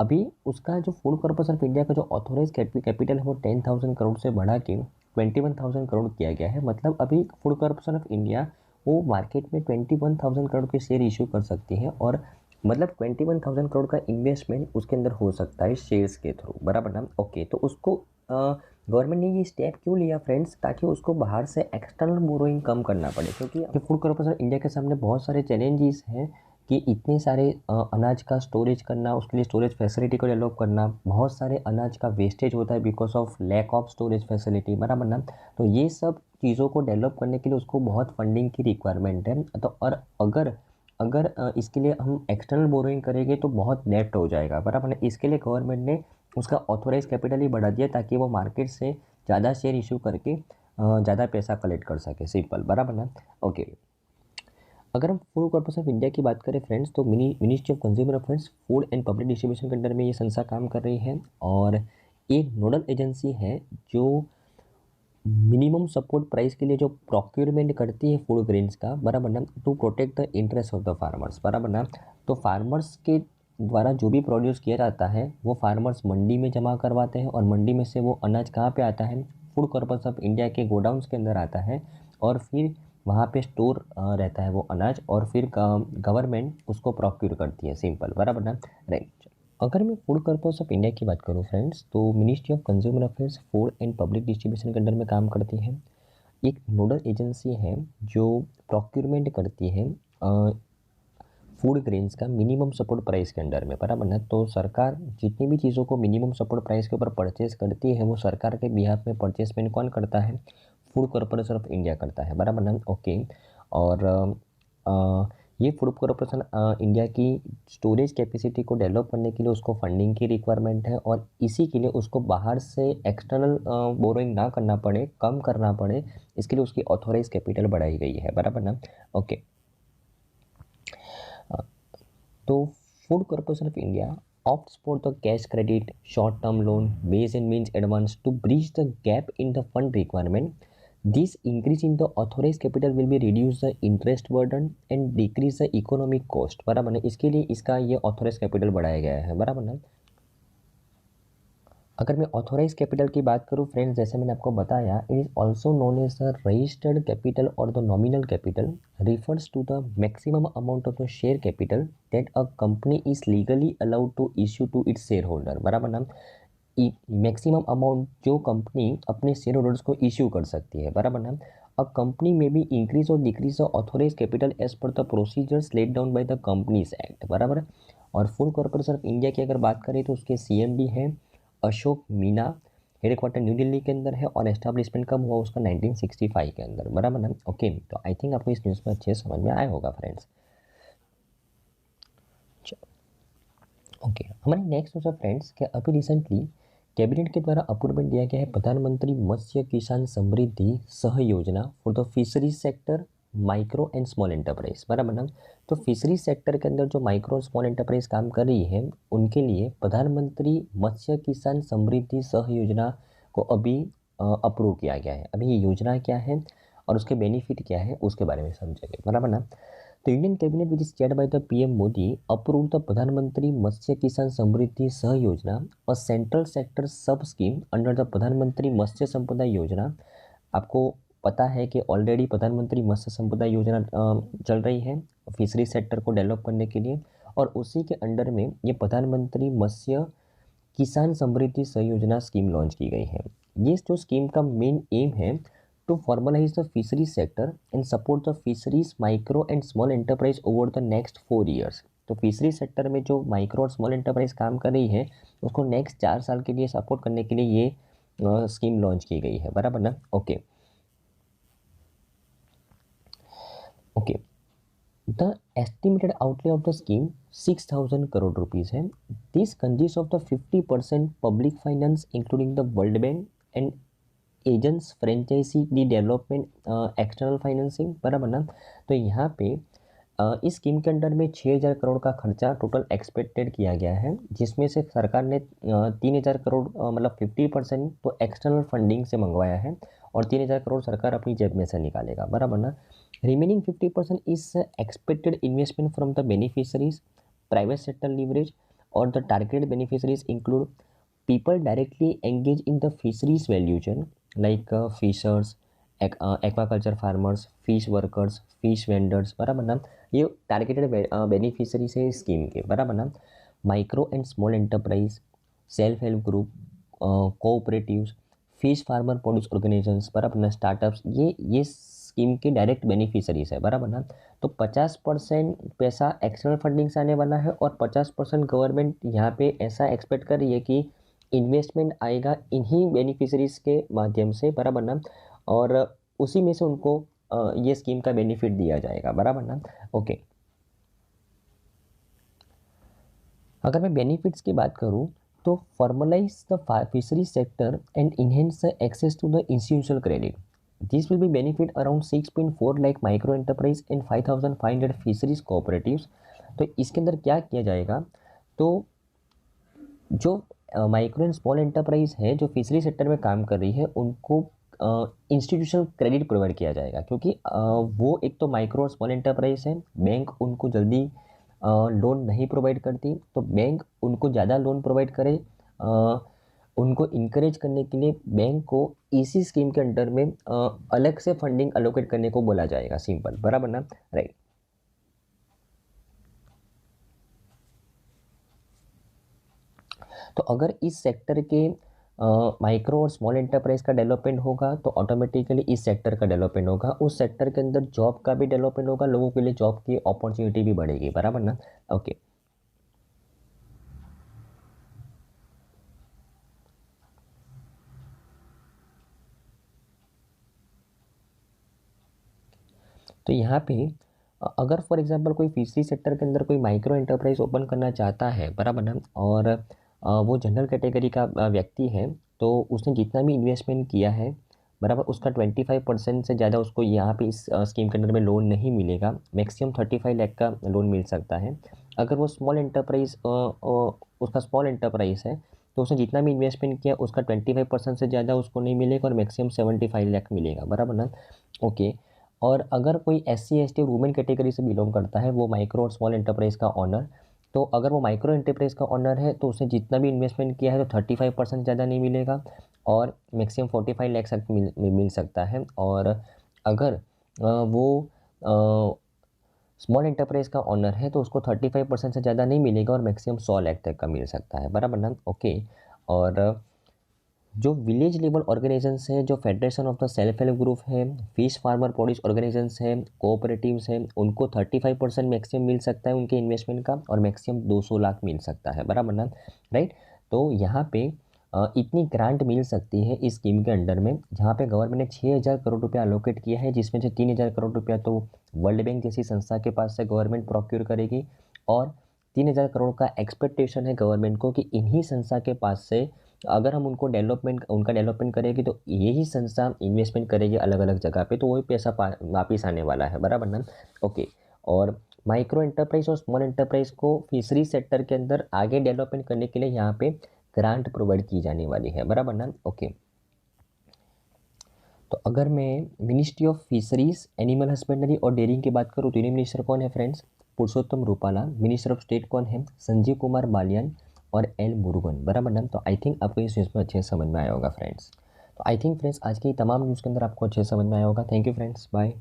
अभी उसका जो फूड कॉर्पोरेशन ऑफ इंडिया का जो ऑथोराइज कैपिटल है वो 10,000 करोड़ से बढ़ा के 21,000 करोड़ किया गया है। मतलब अभी फूड कॉर्पोरेशन ऑफ इंडिया वो मार्केट में 21,000 करोड़ के शेयर इशू कर सकती है और मतलब 21,000 करोड़ का इन्वेस्टमेंट उसके अंदर हो सकता है शेयर्स के थ्रू, बराबर ना? ओके, तो उसको गवर्नमेंट ने ये स्टेप क्यों लिया फ्रेंड्स? ताकि उसको बाहर से एक्सटर्नल बोरोइंग कम करना पड़े, क्योंकि फूड कॉर्पोरेशन इंडिया के सामने बहुत सारे चैलेंजेस हैं कि इतने सारे अनाज का स्टोरेज करना, उसके लिए स्टोरेज फैसिलिटी को डेवलप करना, बहुत सारे अनाज का वेस्टेज होता है because of lack of storage facility, बराबर ना? तो ये सब चीज़ों को डेवलप करने के लिए उसको बहुत फंडिंग की रिक्वायरमेंट है। तो और अगर अगर इसके लिए हम एक्सटर्नल बोरोइंग करेंगे तो बहुत नेट हो जाएगा, बराबर ना? इसके लिए गवर्नमेंट ने उसका ऑथोराइज कैपिटल ही बढ़ा दिया ताकि वो मार्केट से ज़्यादा शेयर इशू करके ज़्यादा पैसा कलेक्ट कर सके, सिंपल, बराबर ना? ओके, अगर हम फूड कॉर्पोरेशन ऑफ इंडिया की बात करें फ्रेंड्स, तो ministry of consumer affairs food and public distribution के अंडर में ये संस्था काम कर रही है और एक नोडल एजेंसी है जो मिनिमम सपोर्ट प्राइस के लिए जो प्रोक्योरमेंट करती है फूड ग्रेन्स का, बराबर ना? To protect the interest of the farmers, बराबर ना? तो फार्मर्स के द्वारा जो भी प्रोड्यूस किया जाता है वो फार्मर्स मंडी में जमा करवाते हैं और मंडी में से वो अनाज कहाँ पे आता है? फूड कॉर्पोरेशन ऑफ इंडिया के गोडाउंस के अंदर आता है और फिर वहाँ पे स्टोर रहता है वो अनाज और फिर गवर्नमेंट उसको प्रोक्योर करती है, सिंपल, बराबर ना? राइट। अगर मैं फूड कॉर्पोरेशन ऑफ इंडिया की बात करूँ फ्रेंड्स, तो ministry of consumer affairs food and public distribution के अंडर में काम करती है। एक नोडल एजेंसी है जो प्रोक्योरमेंट करती है फूड ग्रेन्स का मिनिमम सपोर्ट प्राइस के अंडर में, बराबर ना? तो सरकार जितनी भी चीज़ों को मिनिमम सपोर्ट प्राइस के ऊपर परचेज करती है वो सरकार के बिहाफ में परचेसमेंट कौन करता है? फूड कॉर्पोरेशन ऑफ इंडिया करता है, बराबर ना? ओके, और ये फूड कॉर्पोरेशन इंडिया की स्टोरेज कैपेसिटी को डेवलप करने के लिए उसको फंडिंग की रिक्वायरमेंट है और इसी के लिए उसको बाहर से एक्सटर्नल बोरोइंग ना करना पड़े, कम करना पड़े, इसके लिए उसकी ऑथोराइज कैपिटल बढ़ाई गई है, बराबर ना? ओके, तो food Corporation of India opts for the cash credit, short-term loan, base and means advance to bridge the gap in the fund requirement. This increase in the authorized capital will be reduce the interest burden and decrease the economic cost, बराबर ना? इसके लिए इसका ये authorise capital बढ़ाया गया है, बराबर ना? अगर मैं ऑथोराइज कैपिटल की बात करूँ फ्रेंड्स, जैसे मैंने आपको बताया, it is also known as the registered capital और the nominal capital, refers to the maximum amount of the share capital that a company is legally allowed to issue to its shareholder, बराबर ना? Maximum amount जो company अपने shareholders को issue कर सकती है, बराबर ना। अ कंपनी में बी इंक्रीज और decrease the authorised capital as per the procedures laid down by the companies act, बराबर है। और फुल कॉर्पोरेशन ऑफ इंडिया की अगर बात करें तो उसके सीएम भी हैं अशोक मीना, हेडक्वार्टर न्यू दिल्ली के अंदर है, और एस्टैब्लिशमेंट कब हुआ उसका 1965 के अंदर, बराबर ना। ओके, तो आई थिंक आपको इस न्यूज़ में अच्छे समझ में आया होगा फ्रेंड्स। ओके, हमारी नेक्स्ट न्यूज़ है फ्रेंड्स कि अभी रिसेंटली कैबिनेट के द्वारा अप्रूवमेंट दिया गया है प्रधानमंत्री मत्स्य किसान समृद्धि सह योजना for the fisheries sector, micro and small enterprise, बराबर ना। तो फिशरीज सेक्टर के अंदर जो माइक्रो और स्मॉल एंटरप्राइज काम कर रही है उनके लिए प्रधानमंत्री मत्स्य किसान समृद्धि सह योजना को अभी अप्रूव किया गया है। अभी ये योजना क्या है और उसके बेनिफिट क्या है उसके बारे में समझेंगे, बराबर ना। The Indian cabinet, which is chaired by the PM Modi, approved the Pradhan Mantri Matsya Kisan Samriddhi Sah Yojana, a central sector sub scheme under the प्रधान मंत्री मत्स्य संपदा योजना। आपको पता है कि ऑलरेडी प्रधानमंत्री मत्स्य संपदा योजना चल रही है फिशरी सेक्टर को डेवलप करने के लिए, और उसी के अंडर में ये प्रधानमंत्री मत्स्य किसान समृद्धि सह योजना स्कीम लॉन्च की गई है। ये जो स्कीम का मेन एम है to formalize the fisheries sector and support the fisheries micro and small enterprise over the next 4 years। तो फिशरी सेक्टर में जो माइक्रो और स्मॉल एंटरप्राइज काम कर रही है उसको नेक्स्ट 4 साल के लिए सपोर्ट करने के लिए ये स्कीम लॉन्च की गई है, बराबर ना। Okay okay, the estimated outlay of the scheme 6,000 crore rupees है। This consist of the 50% public finance including the world bank and agents franchisee D development external financing, बराबर ना। तो यहाँ पे इस स्कीम के अंडर में 6,000 करोड़ का खर्चा टोटल एक्सपेक्टेड किया गया है, जिसमें से सरकार ने 3,000 करोड़ मतलब 50% तो एक्सटर्नल फंडिंग से मंगवाया है और 3,000 करोड़ सरकार अपनी जेब में से निकालेगा, बराबर ना। Remaining 50% is expected investment from the beneficiaries, private sector leverage, और the targeted beneficiaries include people directly engage in the fisheries value chain like fishers, aquaculture farmers, fish workers, fish vendors, बराबर ना। ये टारगेटेड बेनिफिशरीज है scheme के, बराबर ना। Micro and small enterprise, self help group, cooperatives, fish farmer produce organisations, बराबर ना, startups, ये स्कीम के डायरेक्ट बेनिफिशरीज है, बराबर ना। तो 50% पैसा एक्सटर्नल फंडिंग से आने वाला है और 50% गवर्नमेंट यहाँ पे ऐसा एक्सपेक्ट कर रही है कि इन्वेस्टमेंट आएगा इन्हीं बेनिफिशरीज के माध्यम से, बराबर ना, और उसी में से उनको ये स्कीम का बेनिफिट दिया जाएगा, बराबर ना। ओके, अगर मैं बेनिफिट्स की बात करूं तो formalise the fishery sector and enhance the access to the institutional credit. This will be benefit around 6.4 lakh micro enterprise and 5,500 fisheries cooperatives. तो इसके अंदर क्या किया जाएगा, तो जो माइक्रो एंड स्मॉल एंटरप्राइज है जो फिशरी सेक्टर में काम कर रही है उनको इंस्टीट्यूशनल क्रेडिट प्रोवाइड किया जाएगा, क्योंकि वो एक तो माइक्रो और स्मॉल एंटरप्राइज है, बैंक उनको जल्दी लोन नहीं प्रोवाइड करती, तो बैंक उनको ज़्यादा लोन प्रोवाइड करे, उनको इनकरेज करने के लिए बैंक को इसी स्कीम के अंडर में अलग से फंडिंग अलोकेट करने को बोला जाएगा, सिंपल, बराबर ना, राइट। तो अगर इस सेक्टर के माइक्रो और स्मॉल एंटरप्राइज का डेवलपमेंट होगा तो ऑटोमेटिकली इस सेक्टर का डेवलपमेंट होगा, उस सेक्टर के अंदर जॉब का भी डेवलपमेंट होगा, लोगों के लिए जॉब की अपॉर्चुनिटी भी बढ़ेगी, बराबर ना। ओके, तो यहाँ पे अगर फॉर एग्जांपल कोई फिशरी सेक्टर के अंदर कोई माइक्रो एंटरप्राइज ओपन करना चाहता है, बराबर ना, और वो जनरल कैटेगरी का व्यक्ति है, तो उसने जितना भी इन्वेस्टमेंट किया है, बराबर, उसका 25% से ज़्यादा उसको यहाँ पे इस स्कीम के अंदर में लोन नहीं मिलेगा, मैक्सिमम 35 लाख का लोन मिल सकता है। अगर वो स्मॉल एंटरप्राइज उसका स्मॉल एंटरप्राइज है तो उसने जितना भी इन्वेस्टमेंट किया उसका 25% से ज़्यादा उसको नहीं मिलेगा और मैक्सिमम 75 लाख मिलेगा, बराबर ना। ओके, और अगर कोई SC ST वुमेन कैटेगरी से बिलोंग करता है वो माइक्रो और स्मॉल एंटरप्राइज का ऑनर, तो अगर वो माइक्रो एंटरप्राइज का ऑनर है तो उसने जितना भी इन्वेस्टमेंट किया है तो 35% ज़्यादा नहीं मिलेगा और मैक्सिमम 45 लाख तक मिल सकता है। और अगर वो स्मॉल एंटरप्राइज का ऑनर है तो उसको 35% से ज़्यादा नहीं मिलेगा और मैक्सिमम 100 लाख तक का मिल सकता है, बराबर ना। ओके, और जो विलेज लेवल ऑर्गेनाइजेशंस है, जो federation of the self help group है, फिश फार्मर प्रोड्यूस ऑर्गेनाइजेशंस है, कोऑपरेटिव्स है, उनको 35% मैक्सिमम मिल सकता है उनके इन्वेस्टमेंट का, और मैक्सिमम 200 लाख मिल सकता है, बराबर ना, राइट। तो यहाँ पे इतनी ग्रांट मिल सकती है इस स्कीम के अंडर में, जहाँ पे गवर्नमेंट ने 6,000 करोड़ रुपया अलोकेट किया है, जिसमें से 3,000 करोड़ रुपया तो वर्ल्ड बैंक जैसी संस्था के पास से गवर्नमेंट प्रोक्योर करेगी, और 3,000 करोड़ का एक्सपेक्टेशन है गवर्नमेंट को कि इन्हीं संस्था के पास से अगर हम उनका डेवलपमेंट करेगी तो यही संस्था इन्वेस्टमेंट करेगी अलग अलग जगह पे, तो वही पैसा वापिस आने वाला है, बराबर ना, ओके। और माइक्रो एंटरप्राइज और स्मॉल एंटरप्राइज को फिशरी सेक्टर के अंदर आगे डेवलपमेंट करने के लिए यहाँ पे ग्रांट प्रोवाइड की जाने वाली है, बराबर ना, ओके। तो अगर मैं ministry of fisheries, animal husbandry और डेयरिंग की बात करूँ तो यूनियन मिनिस्टर कौन है friends? Purushottam Rupala. Minister of state कौन है? संजीव कुमार बालियान और एल मुरुगन, बराबर ना। तो आई थिंक आपको इस न्यूज़ में अच्छे से समझ में आया होगा फ्रेंड्स। तो आई थिंक फ्रेंड्स आज की तमाम न्यूज़ के अंदर आपको अच्छे से समझ में आया होगा। Thank you friends, bye.